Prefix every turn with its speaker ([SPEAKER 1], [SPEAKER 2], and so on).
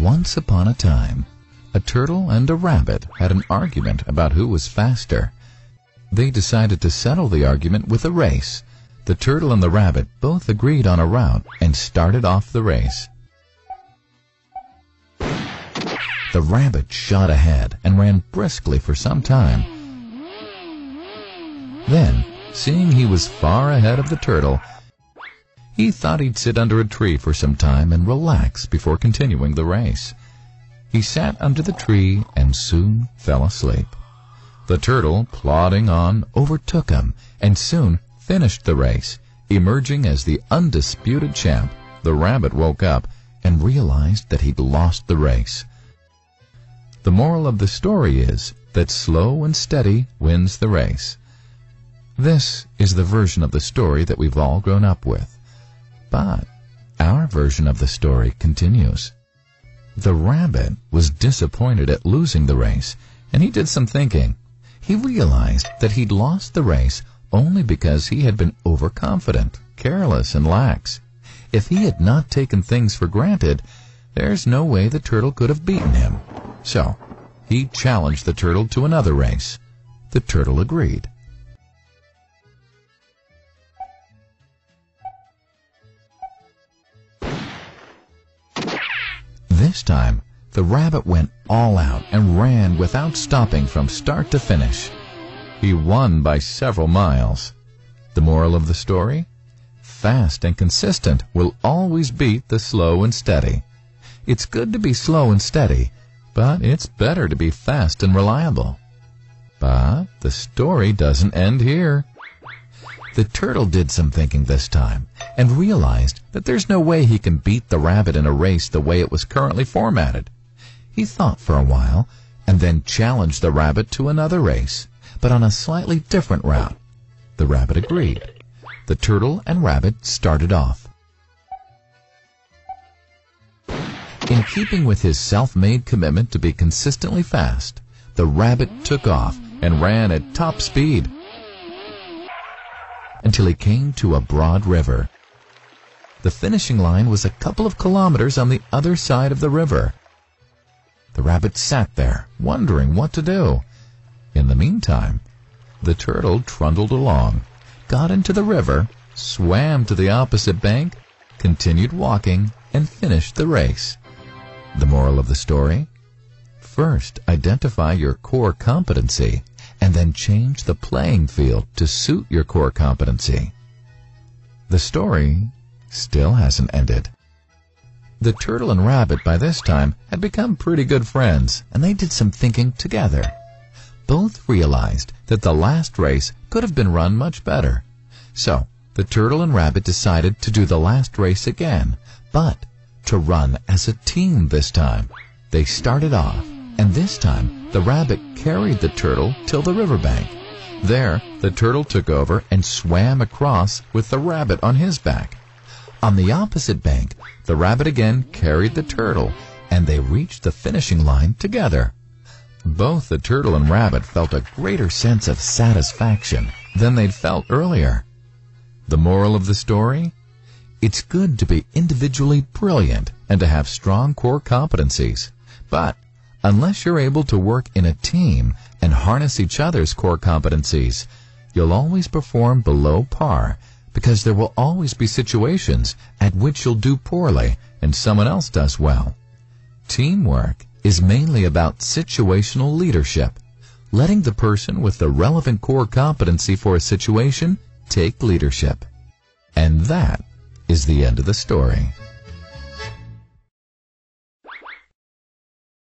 [SPEAKER 1] Once upon a time, a turtle and a rabbit had an argument about who was faster. They decided to settle the argument with a race. The turtle and the rabbit both agreed on a route and started off the race. The rabbit shot ahead and ran briskly for some time. Then, seeing he was far ahead of the turtle, he thought he'd sit under a tree for some time and relax before continuing the race. He sat under the tree and soon fell asleep. The turtle, plodding on, overtook him and soon finished the race, emerging as the undisputed champ. The rabbit woke up and realized that he'd lost the race. The moral of the story is that slow and steady wins the race. This is the version of the story that we've all grown up with. But our version of the story continues. The rabbit was disappointed at losing the race, and he did some thinking. He realized that he'd lost the race only because he had been overconfident, careless, and lax. If he had not taken things for granted, there's no way the turtle could have beaten him. So, he challenged the turtle to another race. The turtle agreed. This time, the rabbit went all out and ran without stopping from start to finish. He won by several miles. The moral of the story? Fast and consistent will always beat the slow and steady. It's good to be slow and steady, but it's better to be fast and reliable. But the story doesn't end here. The turtle did some thinking this time and realized that there's no way he can beat the rabbit in a race the way it was currently formatted. He thought for a while and then challenged the rabbit to another race, but on a slightly different route. The rabbit agreed. The turtle and rabbit started off. In keeping with his self-made commitment to be consistently fast, the rabbit took off and ran at top speed until he came to a broad river. The finishing line was a couple of kilometers on the other side of the river. The rabbit sat there, wondering what to do. In the meantime, the turtle trundled along, got into the river, swam to the opposite bank, continued walking, and finished the race. The moral of the story? First, identify your core competency, and then change the playing field to suit your core competency. The story still hasn't ended. The turtle and rabbit by this time had become pretty good friends, and they did some thinking together. Both realized that the last race could have been run much better. So, the turtle and rabbit decided to do the last race again, but to run as a team this time. They started off, and this time the rabbit carried the turtle till the riverbank. There, the turtle took over and swam across with the rabbit on his back. On the opposite bank, the rabbit again carried the turtle, and they reached the finishing line together. Both the turtle and rabbit felt a greater sense of satisfaction than they'd felt earlier. The moral of the story? It's good to be individually brilliant and to have strong core competencies. But unless you're able to work in a team and harness each other's core competencies, you'll always perform below par, because there will always be situations at which you'll do poorly and someone else does well. Teamwork is mainly about situational leadership, letting the person with the relevant core competency for a situation take leadership. And that is the end of the story.